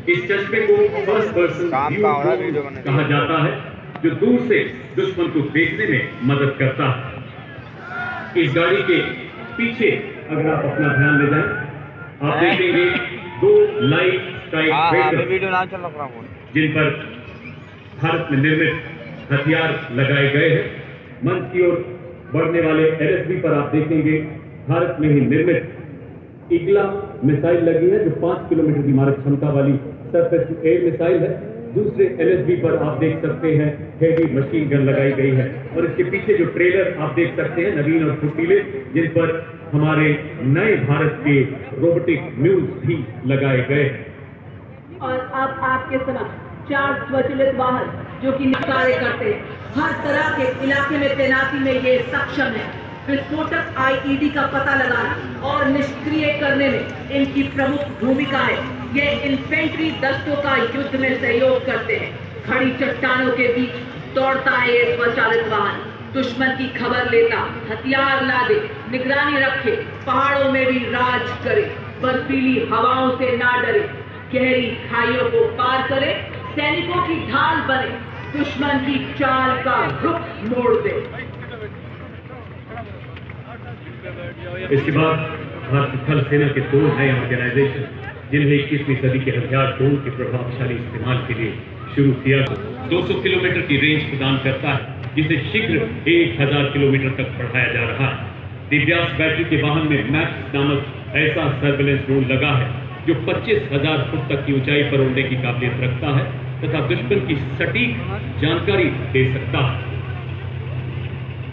इस चश्मे को फर्स्ट पर्सन व्यू कहा जाता है, जो दूर से दुश्मन को देखने में मदद करता है। इस गाड़ी के पीछे अगर आप अपना ध्यान ले जाएं, आप देखेंगे 2 लाइट स्ट्राइक जिन पर भारत में निर्मित हथियार लगाए गए हैं। मंच की ओर बढ़ने वाले एलएसबी पर आप देखेंगे भारत में ही निर्मित ईगला मिसाइल लगी है, जो 5 किलोमीटर की मारक क्षमता वाली सरफेस टू एयर मिसाइल है। दूसरे एलएसबी पर आप देख सकते हैं हेवी मशीन गन लगाई गई है, और इसके पीछे जो ट्रेलर आप देख सकते हैं नवीन और फुर्तीले, जिन पर हमारे नए भारत के रोबोटिक म्यूज भी लगाए गए। और अब आपके समक्ष 4 स्वचालित वाहन जो कि कार्य करते हैं, हर तरह के इलाके में तैनाती में ये सक्षम है। विस्फोटक आईईडी का पता लगाना और निष्क्रिय करने में इनकी प्रमुख भूमिका है। ये इन्फेंट्री दस्तों का युद्ध में सहयोग करते हैं। खड़ी चट्टानों के बीच दौड़ता है ये स्वचालित वाहन, दुश्मन की खबर लेता, हथियार लादे, निगरानी रखे, पहाड़ों में भी राज करे, बर्फीली हवाओं से ना डरे, गहरी खाइयों को पार करे, सैनिकों की ढाल बने, दुश्मन की चाल का रुख मोड़ दे। इसके बाद भारतीय थल सेना के 2 नए ऑर्गेनाइजेशन, जिन्हें 21वीं सदी के हथियार ड्रोन के प्रभावशाली इस्तेमाल के लिए शुरू किया, 200 किलोमीटर की रेंज प्रदान करता है, जिसे शीघ्र 1000 किलोमीटर तक बढ़ाया जा रहा है। दिव्यास बैटरी के वाहन में मैक्स नामक ऐसा सर्वेलेंस ड्रोन लगा है, जो 25,000 फुट तक की ऊंचाई पर उड़ने की काबिलियत रखता है तथा दुश्मन की सटीक जानकारी दे सकता है।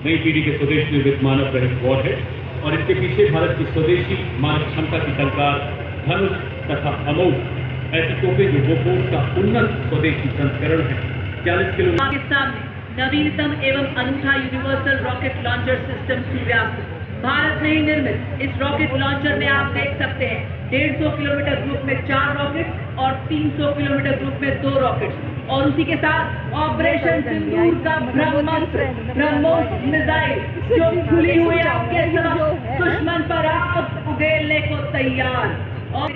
नई पीढ़ी के स्वदेश निर्मित मानव रहित वॉरहेड और इसके पीछे भारत की स्वदेशी मानव क्षमता की तलवार धनुष तथा अमोघ ऐसी तोपें, जो बोफोर्स का उन्नत स्वदेशी संस्करण है। 40 किलोमीटर के सामने नवीनतम एवं अनूठा universal rocket launcher system Suryastra, Bharat में ही निर्मित। इस रॉकेट लॉन्चर में आप देख सकते हैं 150 किलोमीटर ग्रुप में 4 रॉकेट और 300 किलोमीटर ग्रुप में 2 रॉकेट, और उसी के साथ ऑपरेशन सिंदूर का ब्रह्मोस मिसाइल, जो खुली हुई आपके समक्ष दुश्मन पर आग उगेलने को तैयार, और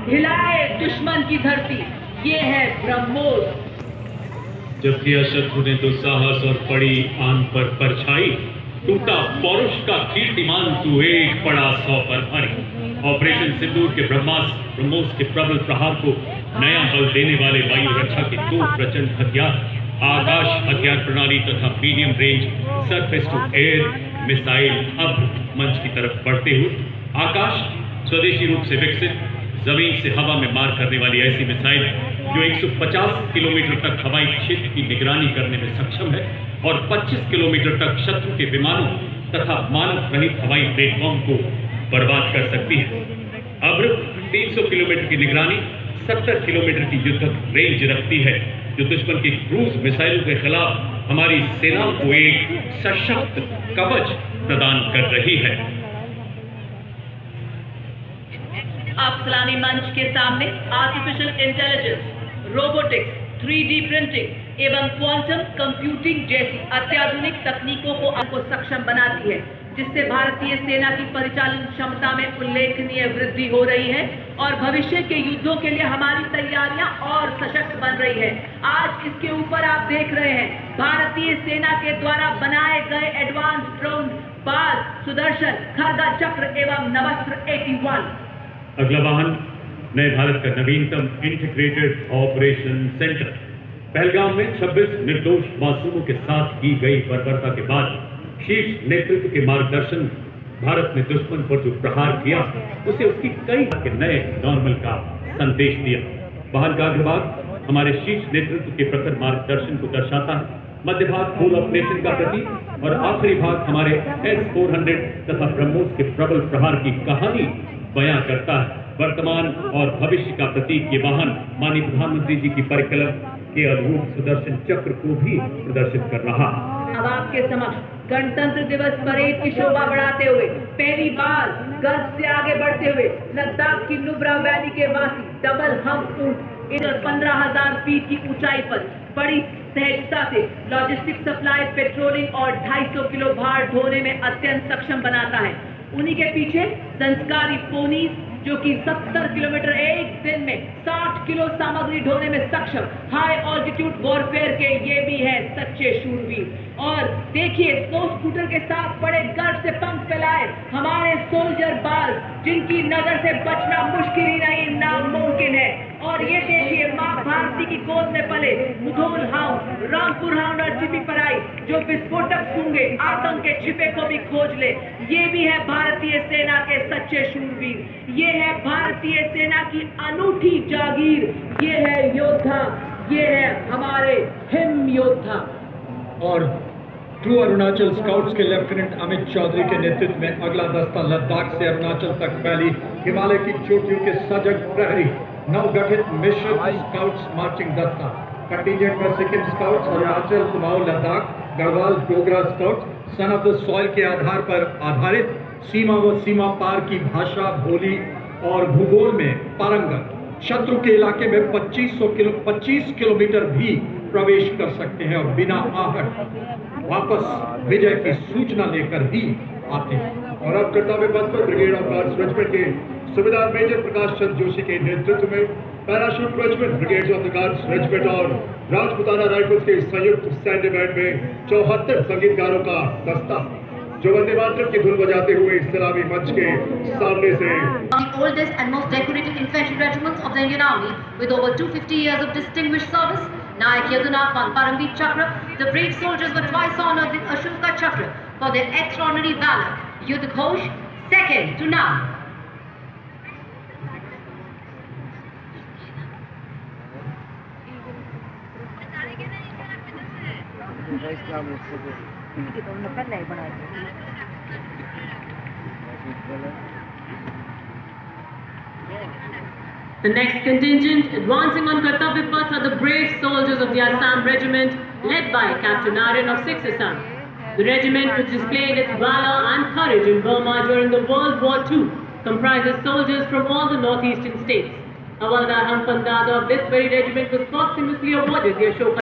हिलाए दुश्मन की धरती। ये है ब्रह्मोस। जब किया शत्रु ने दुस्साहस और पड़ी आन पर परछाई, टूटा पौरुष का कीर्तिमान, तू एक पड़ा 100 पर भारी। ऑपरेशन सिंदूर के ब्रह्मोस के प्रबल प्रहार को नया बल देने वाले वायु रक्षा के 2 प्रचंड हथियार, आकाश हथियार प्रणाली तथा medium range surface to air missile अब मंच की तरफ बढ़ते हुए आकाश स्वदेशी रूप से विकसित जमीन से हवा में मार करने वाली ऐसी मिसाइल, जो 150 किलोमीटर तक हवाई क्षेत्र की निगरानी करने में सक्षम है और 25 किलोमीटर तक शत्रु के विमानों तथा मानव रहित हवाई प्लेटफॉर्म को बर्बाद कर सकती है। अब 300 किलोमीटर की निगरानी 70 किलोमीटर की युद्धक रेंज रखती है, जो दुश्मन की क्रूज मिसाइलों के खिलाफ हमारी सेनाओं को एक सशक्त कवच प्रदान कर रही है। आप सलामी मंच के सामने artificial intelligence, robotics, 3D printing एवं क्वांटम कंप्यूटिंग जैसी अत्याधुनिक तकनीकों को आपको सक्षम बनाती है, जिससे भारतीय सेना की परिचालन क्षमता में उल्लेखनीय वृद्धि हो रही है और भविष्य के युद्धों के लिए हमारी तैयारियां और सशक्त बन रही है। आज इसके ऊपर आप देख रहे हैं भारतीय सेना के द्वारा बनाए गए एडवांस ड्रोन बाज, सुदर्शन, खरगा चक्र एवं नवस्त्र 81। अगला वाहन नए भारत का नवीनतम इंटीग्रेटेड ऑपरेशन सेंटर। पहलगाम में 26 निर्दोष मासूमों के साथ की गई बर्बरता के बाद शीर्ष नेतृत्व के मार्गदर्शन भारत ने दुश्मन पर जो प्रहार किया, उसे उसकी कई के नए नॉर्मल का संदेश दिया। वाहन का अग्रभाग हमारे शीर्ष नेतृत्व के प्रखर मार्गदर्शन को दर्शाता है, मध्य भाग फुल ऑपरेशन का प्रतीक और आखिरी भाग हमारे S-400 तथा ब्रह्मोस के प्रबल प्रहार की कहानी बयां करता है। वर्तमान और भविष्य का प्रतीक ये वाहन माननीय प्रधानमंत्री जी की परिकल्पना के अनुरूप सुदर्शन चक्र को भी प्रदर्शित कर रहा। अब आपके समक्ष गणतंत्र दिवस परेड की शोभा बढ़ाते हुए पहली बार गर्व से आगे बढ़ते हुए लद्दाख की नुब्रा वैली के वासी डबल हम्प ऊंट इधर 15,000 फीट की ऊंचाई पर बड़ी सहजता से लॉजिस्टिक सप्लाई, पेट्रोलिंग और 250 किलो भार ढोने में अत्यंत सक्षम बनाता है। उन्हीं के पीछे संस्कारी पोनीज जो कि 70 किलोमीटर एक दिन में 60 किलो सामग्री ढोने में सक्षम हाई ऑल्टीट्यूड वॉरफेयर के ये भी है सच्चे शूरवीर। और देखिए स्नो स्कूटर के साथ बड़े गर्व से पंख फैलाए हमारे सोल्जर बाज, जिनकी नजर से बचना मुश्किल ही नहीं नामुमकिन है। और ये देखिए माँ भारती की गोद में पले मुधोल हाउंड, रामपुर हाउंड और चिपी पराई, जो विस्फोटक सूंघे आतंक के छिपे को भी खोज ले। ये भी है भारतीय सेना के सच्चे शूरवीर। ये है भारतीय सेना की अनूठी जागीर। ये है योद्धा, ये है हमारे हिम योद्धा। और ट्रू अरुणाचल स्काउट्स के लेफ्टिनेंट अमित चौधरी के नेतृत्व में अगला दस्ता लद्दाख से अरुणाचल तक फैली हिमालय की चोटियों के सजग प्रहरी नवगठित मिश्रित स्काउट्स मार्चिंग दस्ता। कंटिजेंट में Sikkim scouts, Arunachal, Kumaon, Ladakh, Garhwal, Dogra scouts, son of the soil के आधार पर आधारित सीमा व सीमा पार की भाषा, बोली और भूगोल में पारंगत, शत्रु के इलाके में 25 किलोमीटर भी प्रवेश कर सकते हैं और बिना आहट वापस विजय की सूचना लेकर ही आते हैं। और अब कर्तव्य पथ पर ब्रिगेड ऑफ गार्ड्स रेजिमेंट के सूबेदार मेजर प्रकाश चंद्र जोशी के नेतृत्व में parachute regiment, brigade of the guards regiment और राजपुताना राइफल्स के संयुक्त सैन्य बैंड में 74 संगीतकारों का दस्ता, जो वंदे मातरम की धुन बजाते हुए सलामी मंच के सामने से The oldest and most decorated infantry regiments of the Indian Army with over 250 years of distinguished service, Nayak Yadunath won Paramveer Chakra. The brave soldiers were twice honored with Ashoka Chakra for their extraordinary valor. Yudh Ghosh, second to none. The next contingent advancing on Kartavya Path are the brave soldiers of the Assam Regiment, led by Captain Aryan of 6th Assam. The regiment, which displayed its valor and courage in Burma during the World War II, comprises soldiers from all the northeastern states. Havaldar Hampan Dada of this very regiment was posthumously awarded the Ashoka